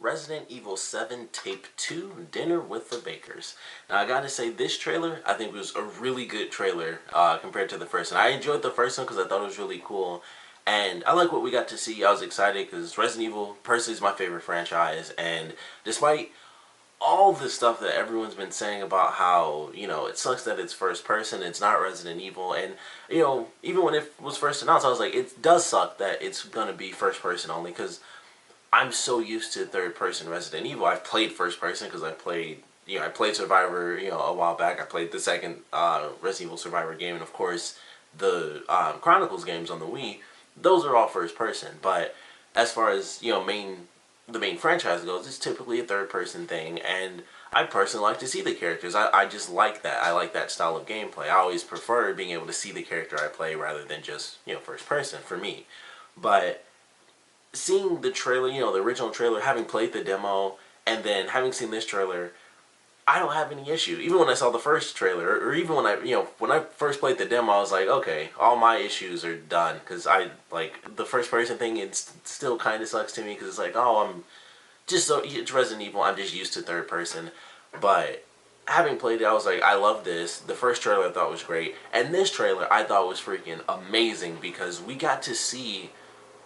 Resident Evil 7 Tape 2 Dinner with the Bakers. Now, I gotta say, this trailer, I think, was a really good trailer compared to the first one. I enjoyed the first one because I thought it was really cool. And I like what we got to see. I was excited because Resident Evil, personally, is my favorite franchise. And despite all the stuff that everyone's been saying about how, it sucks that it's first person, it's not Resident Evil. And, even when it was first announced, I was like, it does suck that it's going to be first person only because I'm so used to third-person Resident Evil. I've played first-person because I played Survivor, a while back. I played the second Resident Evil Survivor game, and of course, the Chronicles games on the Wii. Those are all first-person, but as far as, the main franchise goes, it's typically a third-person thing, and I personally like to see the characters. I just like that. I like that style of gameplay. I always prefer being able to see the character I play rather than just, first-person for me. But seeing the trailer, the original trailer, having played the demo, and then having seen this trailer, I don't have any issue. Even when I saw the first trailer, or even when when I first played the demo, I was like, okay, all my issues are done. Because the first person thing, it still kind of sucks to me, because it's like, oh, it's Resident Evil, I'm just used to third person. But having played it, I was like, I love this. The first trailer I thought was great. And this trailer I thought was freaking amazing, because we got to see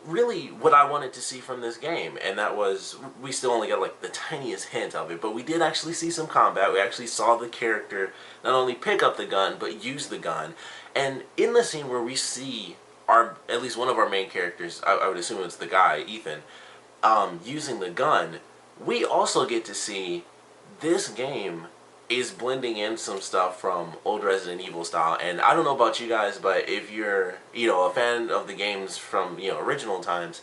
really what I wanted to see from this game, and that was, we still only got like the tiniest hint of it, but we did actually see some combat. We actually saw the character not only pick up the gun, but use the gun. And in the scene where we see at least one of our main characters, I would assume it's the guy, Ethan, using the gun, we also get to see this game is blending in some stuff from old Resident Evil style. And I don't know about you guys, but if you're, a fan of the games from, original times,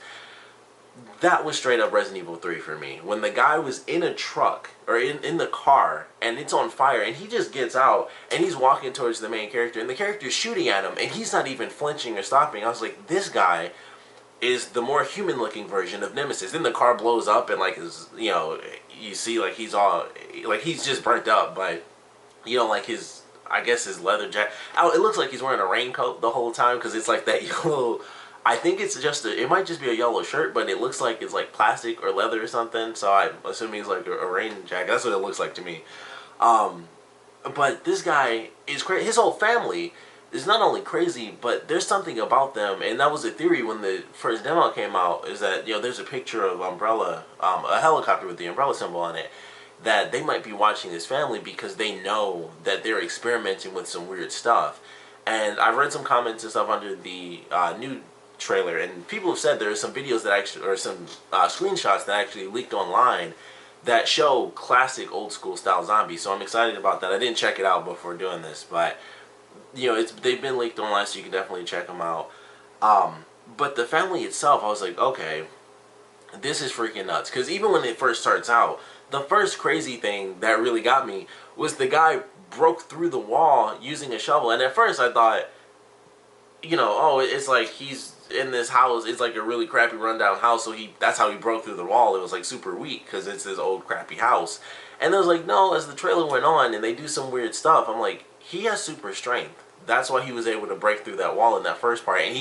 that was straight up Resident Evil 3 for me. When the guy was in a truck, or in the car, and it's on fire, and he just gets out, and he's walking towards the main character, and the character's shooting at him, and he's not even flinching or stopping. I was like, this guy is the more human looking version of Nemesis. Then the car blows up, and you see he's all, he's just burnt up, but I guess his leather jacket, it looks like he's wearing a raincoat the whole time, because it's like that yellow, I think it's just it might just be a yellow shirt, but it looks like it's like plastic or leather or something, so I'm assuming he's like a rain jacket. That's what it looks like to me. But this guy is crazy. His whole family is not only crazy, but there's something about them, and that was a theory when the first demo came out, is that, there's a picture of Umbrella, a helicopter with the umbrella symbol on it, that they might be watching this family because they know that they're experimenting with some weird stuff. And I've read some comments and stuff under the new trailer, and people have said there are some videos that actually, or some screenshots that actually leaked online that show classic old school style zombies, so I'm excited about that. I didn't check it out before doing this, but they've been leaked online, so you can definitely check them out. But the family itself, I was like, okay, this is freaking nuts. Because even when it first starts out, the first crazy thing that really got me was the guy broke through the wall using a shovel. And at first I thought, it's like he's in this house. It's like a really crappy rundown house, so that's how he broke through the wall. It was like super weak because it's this old crappy house. And I was like, no, as the trailer went on and they do some weird stuff, I'm like, he has super strength. That's why he was able to break through that wall in that first part. And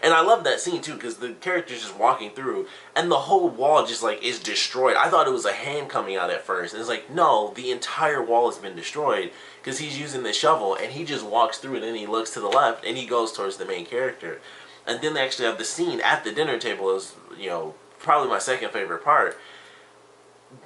and I love that scene too, because the character's just walking through and the whole wall just is destroyed. I thought it was a hand coming out at first. And it's like, no, the entire wall has been destroyed because he's using the shovel, and he just walks through it, and he looks to the left and he goes towards the main character. And then they actually have the scene at the dinner table. It was, probably my second favorite part.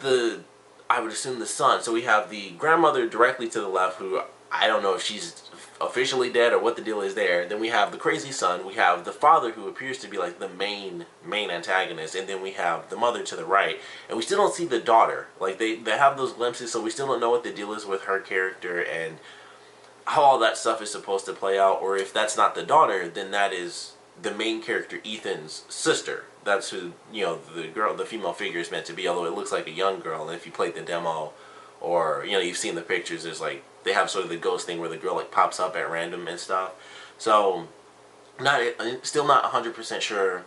I would assume the son. So we have the grandmother directly to the left, who I don't know if she's officially dead or what the deal is there. Then we have the crazy son. We have the father, who appears to be like the main antagonist, and then we have the mother to the right. And we still don't see the daughter. They have those glimpses, so we still don't know what the deal is with her character and how all that stuff is supposed to play out. Or if that's not the daughter, then that is the main character Ethan's sister. That's who, the female figure is meant to be, although it looks like a young girl. And if you played the demo, or, you've seen the pictures, there's they have sort of the ghost thing where the girl pops up at random and stuff. So, still not 100% sure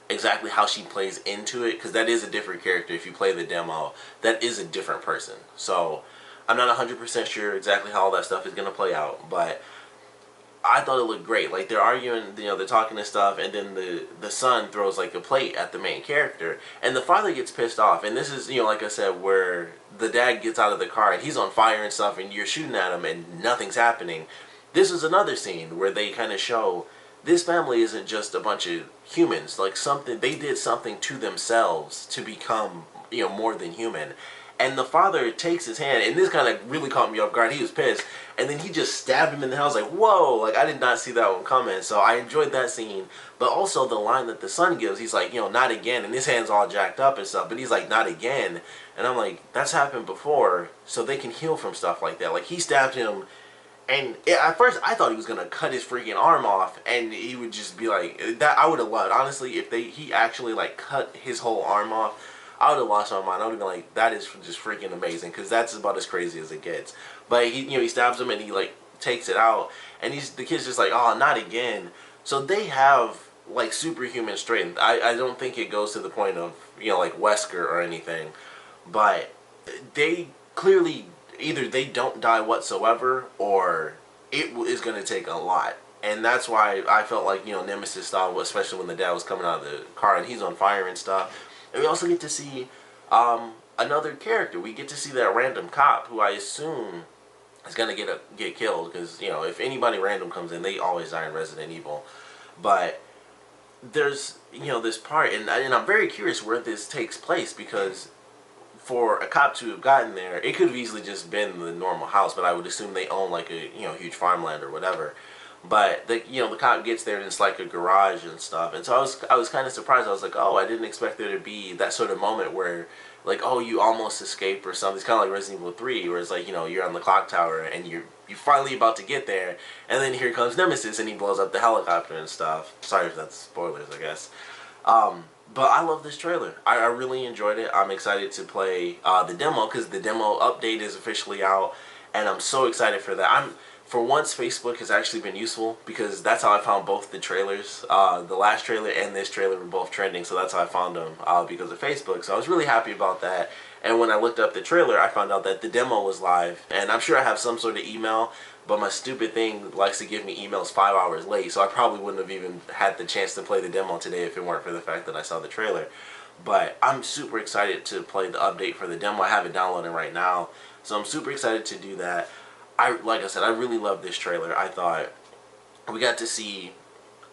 exactly how she plays into it, because that is a different character. If you play the demo, that is a different person. So, I'm not 100% sure exactly how all that stuff is going to play out, but I thought it looked great. Like they're arguing, you know, they're talking and stuff, and then the son throws like a plate at the main character, and the father gets pissed off. And this is, you know, like I said, where the dad gets out of the car and he's on fire and stuff, and you're shooting at him and nothing's happening. This is another scene where they kind of show this family isn't just a bunch of humans. Like something, they did something to themselves to become, you know, more than human. And the father takes his hand, and this kind of really caught me off guard. He was pissed, and then he just stabbed him in the head. I was like, whoa, like I did not see that one coming. So I enjoyed that scene, but also the line that the son gives. He's like, you know, not again, and his hand's all jacked up and stuff, but he's like, not again. And I'm like, that's happened before, so they can heal from stuff like that. Like he stabbed him, and at first I thought he was gonna cut his freaking arm off, and he would just be like, that I would have loved, honestly, if he actually like cut his whole arm off. I would have lost my mind. I would have been like, that is just freaking amazing, because that's about as crazy as it gets. But he, you know, he stabs him and he like takes it out, and the kid's just like, oh, not again. So they have like superhuman strength. I don't think it goes to the point of, you know, like Wesker or anything, but they clearly either they don't die whatsoever, or it is going to take a lot. And that's why I felt like, you know, Nemesis style, especially when the dad was coming out of the car and he's on fire and stuff. And we also get to see another character. We get to see that random cop who I assume is going to get killed. Because, you know, if anybody random comes in, they always die in Resident Evil. But there's, you know, this part. And I'm very curious where this takes place. Because for a cop to have gotten there, it could have easily just been the normal house. But I would assume they own like a, you know, huge farmland or whatever. But the, you know, the cop gets there and it's like a garage and stuff, and so I was kind of surprised. I was like, oh, I didn't expect there to be that sort of moment where, like, oh, you almost escaped or something. It's kind of like Resident Evil 3, where it's like, you know, you're on the clock tower and you're finally about to get there, and then here comes Nemesis and he blows up the helicopter and stuff. Sorry if that's spoilers, I guess. But I love this trailer. I really enjoyed it. I'm excited to play the demo, because the demo update is officially out, and I'm so excited for that. For once, Facebook has actually been useful, because that's how I found both the trailers. The last trailer and this trailer were both trending, so that's how I found them, because of Facebook. So I was really happy about that. And when I looked up the trailer, I found out that the demo was live. And I'm sure I have some sort of email, but my stupid thing likes to give me emails 5 hours late, so I probably wouldn't have even had the chance to play the demo today if it weren't for the fact that I saw the trailer. But I'm super excited to play the update for the demo. I have it downloading right now, so I'm super excited to do that. Like I said, I really love this trailer. I thought we got to see,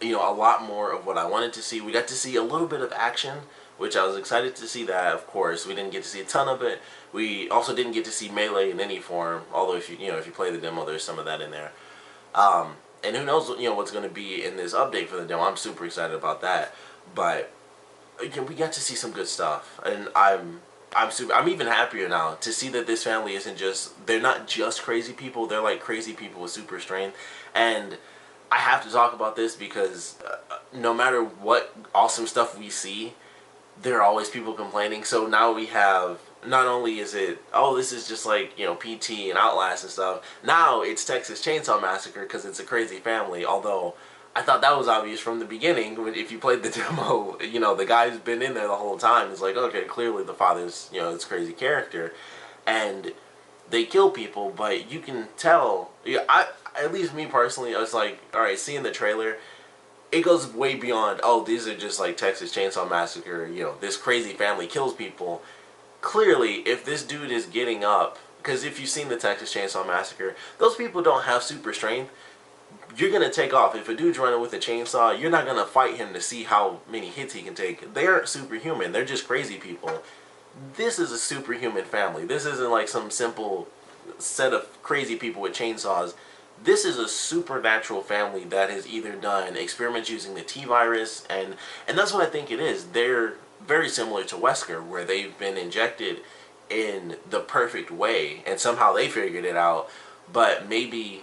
you know, a lot more of what I wanted to see. We got to see a little bit of action, which I was excited to see that, of course. We didn't get to see a ton of it. We also didn't get to see melee in any form, although if you play the demo, there's some of that in there. And who knows, you know, what's going to be in this update for the demo. I'm super excited about that. But again, we got to see some good stuff, and I'm even happier now to see that this family isn't just, they're not just crazy people, they're like crazy people with super strength. And I have to talk about this because no matter what awesome stuff we see, there are always people complaining. So now we have, not only is it, oh, this is just like, you know, PT and Outlast and stuff, now it's Texas Chainsaw Massacre because it's a crazy family. Although I thought that was obvious from the beginning. If you played the demo, you know, the guy who's been in there the whole time is like, okay, clearly the father's, you know, this crazy character. And they kill people, but you can tell, at least me personally, I was like, alright, seeing the trailer, it goes way beyond, oh, these are just like Texas Chainsaw Massacre, you know, this crazy family kills people. Clearly, if this dude is getting up, because if you've seen the Texas Chainsaw Massacre, those people don't have super strength. You're going to take off. If a dude's running with a chainsaw, you're not going to fight him to see how many hits he can take. They aren't superhuman. They're just crazy people. This is a superhuman family. This isn't like some simple set of crazy people with chainsaws. This is a supernatural family that has either done experiments using the T-virus, and that's what I think it is. They're very similar to Wesker, where they've been injected in the perfect way, and somehow they figured it out, but maybe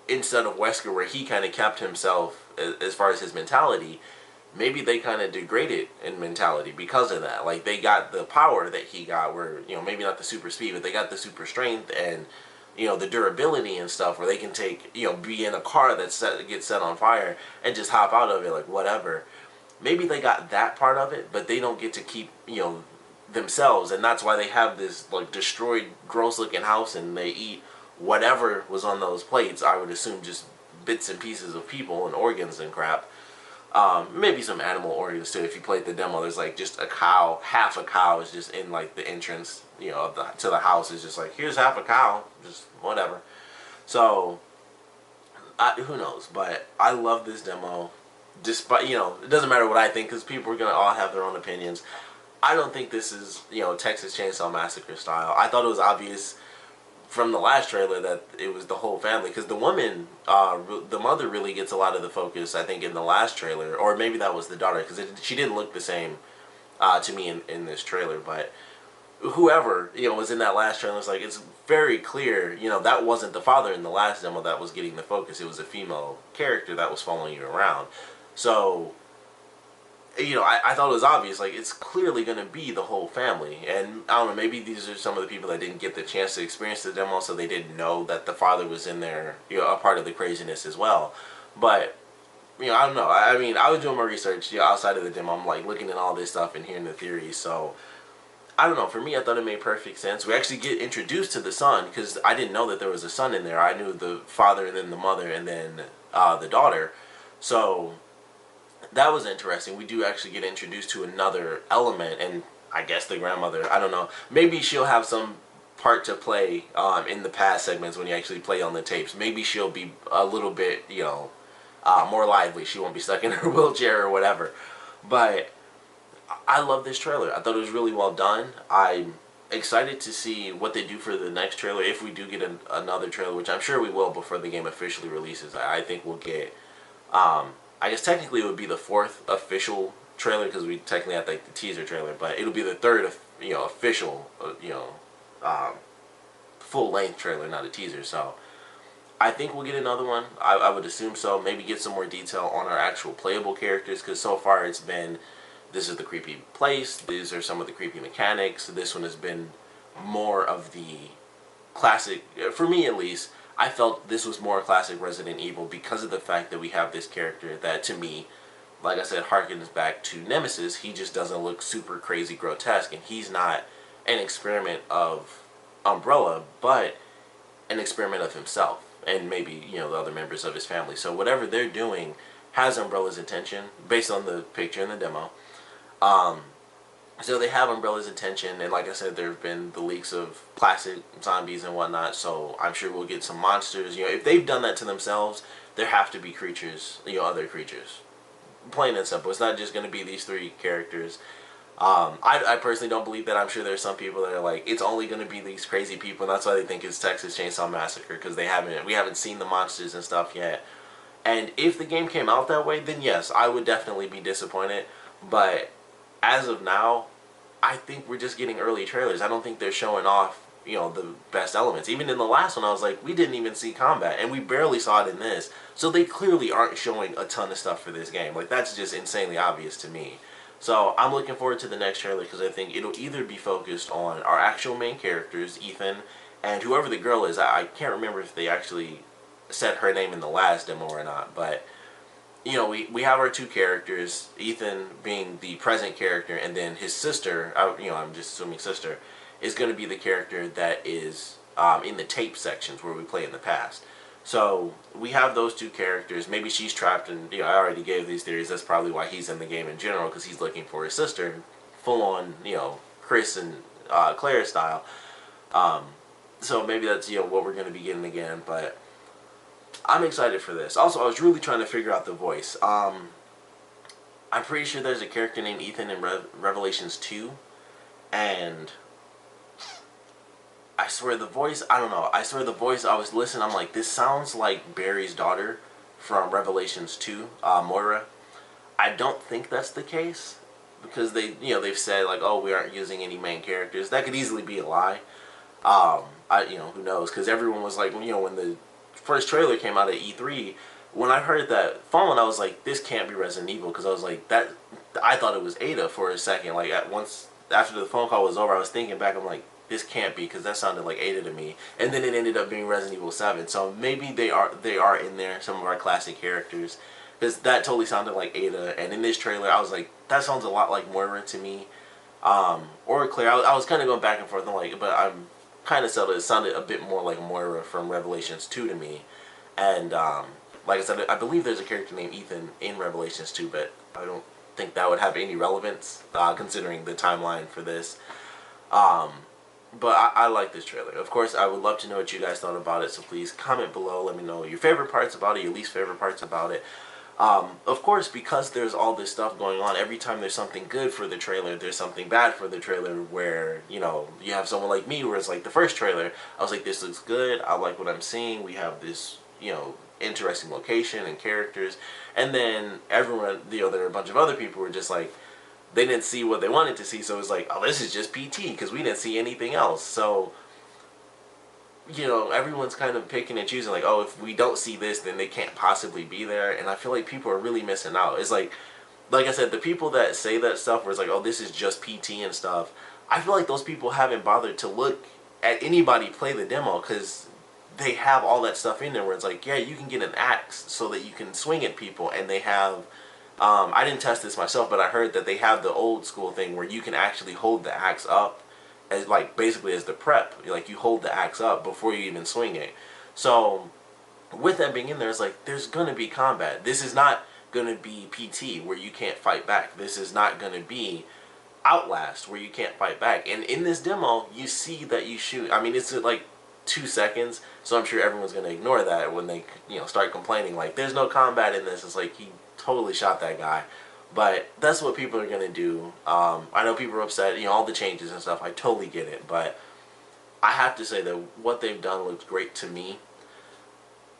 instead of Wesker, where he kind of kept himself as far as his mentality, maybe they kind of degraded in mentality because of that. Like, they got the power that he got, where, you know, maybe not the super speed, but they got the super strength and, you know, the durability and stuff, where they can take, you know, be in a car that gets set on fire and just hop out of it, like, whatever. Maybe they got that part of it, but they don't get to keep, you know, themselves, and that's why they have this, like, destroyed, gross-looking house, and they eat whatever was on those plates. I would assume just bits and pieces of people and organs and crap. Maybe some animal organs too. If you played the demo, there's like just a cow, half a cow is just in like the entrance, you know, to the house. Is just like, here's half a cow, just whatever. So, who knows? But I love this demo. Despite, you know, it doesn't matter what I think because people are gonna all have their own opinions. I don't think this is, you know, Texas Chainsaw Massacre style. I thought it was obvious from the last trailer that it was the whole family, because the woman, the mother really gets a lot of the focus, I think, in the last trailer, or maybe that was the daughter, because she didn't look the same to me in this trailer. But whoever, you know, was in that last trailer, it's like, it's very clear, you know, that wasn't the father in the last demo that was getting the focus. It was a female character that was following you around. So, you know, I thought it was obvious, like, it's clearly going to be the whole family. And I don't know, maybe these are some of the people that didn't get the chance to experience the demo, so they didn't know that the father was in there, you know, a part of the craziness as well. But, you know, I don't know. I mean, I was doing my research, you know, outside of the demo. I'm, like, looking at all this stuff and hearing the theories. So, I don't know. For me, I thought it made perfect sense. We actually get introduced to the son, because I didn't know that there was a son in there. I knew the father and then the mother and then the daughter. So that was interesting. We do actually get introduced to another element, and I guess the grandmother, I don't know, maybe she'll have some part to play in the past segments when you actually play on the tapes. Maybe she'll be a little bit, you know, more lively. She won't be stuck in her wheelchair or whatever. But I love this trailer. I thought it was really well done. I'm excited to see what they do for the next trailer, if we do get another trailer, which I'm sure we will before the game officially releases. I think we'll get I guess technically it would be the 4th official trailer, because we technically had like the teaser trailer, but it'll be the 3rd, you know, official, you know, full-length trailer, not a teaser. So I think we'll get another one. I would assume so. Maybe get some more detail on our actual playable characters, because so far it's been, this is the creepy place, these are some of the creepy mechanics. This one has been more of the classic, for me at least. I felt this was more classic Resident Evil because of the fact that we have this character that, to me, like I said, harkens back to Nemesis. He just doesn't look super crazy grotesque, and he's not an experiment of Umbrella, but an experiment of himself and maybe, you know, the other members of his family. So whatever they're doing has Umbrella's attention, based on the picture in the demo. So they have Umbrella's attention, and like I said, there have been the leaks of classic zombies and whatnot, so I'm sure we'll get some monsters. You know, if they've done that to themselves, there have to be creatures, you know, other creatures. Plain and simple. It's not just going to be these 3 characters. I personally don't believe that. I'm sure there's some people that are like, it's only going to be these crazy people, and that's why they think it's Texas Chainsaw Massacre, because we haven't seen the monsters and stuff yet. And if the game came out that way, then yes, I would definitely be disappointed. But as of now, I think we're just getting early trailers. I don't think they're showing off, you know, the best elements. Even in the last one, I was like, we didn't even see combat, and we barely saw it in this. So they clearly aren't showing a ton of stuff for this game. Like, that's just insanely obvious to me. So I'm looking forward to the next trailer, because I think it'll either be focused on our actual main characters, Ethan, and whoever the girl is. I can't remember if they actually said her name in the last demo or not, but you know, we have our 2 characters, Ethan being the present character, and then his sister, you know, I'm just assuming sister, is going to be the character that is in the tape sections where we play in the past. So we have those 2 characters. Maybe she's trapped, and you know, I already gave these theories. That's probably why he's in the game in general, because he's looking for his sister, full on, you know, Chris and Claire style. So maybe that's, you know, what we're going to be getting again, but I'm excited for this. Also, I was really trying to figure out the voice. I'm pretty sure there's a character named Ethan in Revelations 2, and I swear the voice, I don't know, I swear the voice, I was listening, I'm like, this sounds like Barry's daughter from Revelations 2, Moira. I don't think that's the case, because they, you know, they've said like, oh, we aren't using any main characters. That could easily be a lie. You know, who knows, because everyone was like, you know, when the first trailer came out at E3, when I heard that phone, I was like, this can't be Resident Evil, because I was like, that, I thought it was Ada for a second. Like, after the phone call was over, I was thinking back, I'm like, this can't be, because that sounded like Ada to me. And then it ended up being Resident Evil 7. So maybe they are in there, some of our classic characters, because that totally sounded like Ada. And in this trailer, I was like, that sounds a lot like Moira to me, or Claire. I was kind of going back and forth. I'm like, but I'm kind of settled. It sounded a bit more like Moira from Revelations 2 to me. And like I said, I believe there's a character named Ethan in Revelations 2, but I don't think that would have any relevance considering the timeline for this. Um, but I like this trailer. Of course, I would love to know what you guys thought about it, so please comment below. Let me know your favorite parts about it, your least favorite parts about it. Of course, because there's all this stuff going on, every time there's something good for the trailer, there's something bad for the trailer where, you know, you have someone like me where it's like the first trailer, I was like, this looks good, I like what I'm seeing, we have this, you know, interesting location and characters, and then everyone, you know, there are a bunch of other people who are just like, they didn't see what they wanted to see, so it's like, oh, this is just PT, because we didn't see anything else. So, you know, everyone's kind of picking and choosing, like, oh, if we don't see this, then they can't possibly be there, and I feel like people are really missing out. It's like I said, the people that say that stuff, where it's like, oh, this is just PT and stuff, I feel like those people haven't bothered to look at anybody play the demo, because they have all that stuff in there where it's like, yeah, you can get an axe so that you can swing at people, and they have, I didn't test this myself, but I heard that they have the old school thing where you can actually hold the axe up as, like, basically as the prep. Like, you hold the axe up before you even swing it. So with that being in there, it's like, there's gonna be combat. This is not gonna be PT where you can't fight back. This is not gonna be Outlast where you can't fight back. And in this demo, you see that you shoot. I mean, it's like 2 seconds, so I'm sure everyone's gonna ignore that when they, you know, start complaining like, there's no combat in this. It's like, he totally shot that guy. But that's what people are gonna do. I know people are upset, you know, all the changes and stuff. I totally get it, but I have to say that what they've done looks great to me.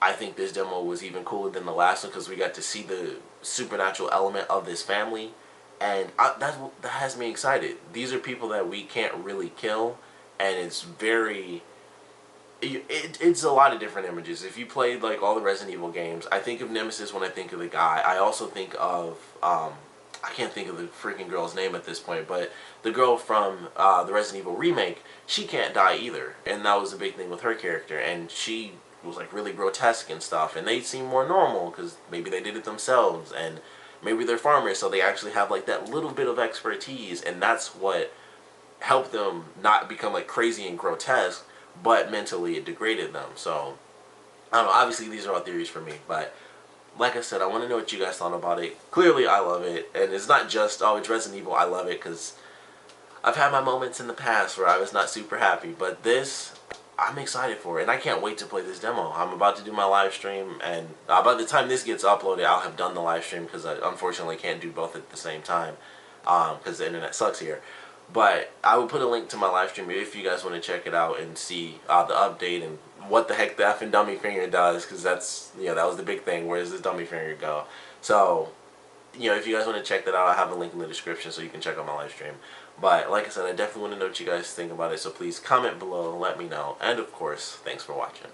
I think this demo was even cooler than the last one because we got to see the supernatural element of this family, and that has me excited. These are people that we can't really kill, and it's very. It's a lot of different images. If you played like all the Resident Evil games, I think of Nemesis when I think of the guy. I also think of I can't think of the freaking girl's name at this point, but the girl from the Resident Evil remake, she can't die either, and that was a big thing with her character, and she was like really grotesque and stuff, and they seem more normal because maybe they did it themselves, and maybe they're farmers, so they actually have like that little bit of expertise, and that's what helped them not become like crazy and grotesque, but mentally it degraded them. So I don't know, obviously these are all theories for me, but like I said, I want to know what you guys thought about it. Clearly I love it, and it's not just, oh, it's Resident Evil, I love it, because I've had my moments in the past where I was not super happy, but this, I'm excited for it, and I can't wait to play this demo. I'm about to do my live stream, and by the time this gets uploaded, I'll have done the live stream, because I unfortunately can't do both at the same time, because the internet sucks here. But I will put a link to my live stream if you guys want to check it out and see the update and what the heck the effing dummy finger does, because that's, you know, that was the big thing. Where does this dummy finger go? So, you know, if you guys want to check that out, I have a link in the description so you can check out my live stream. But like I said, I definitely want to know what you guys think about it, so please comment below and let me know. And of course, thanks for watching.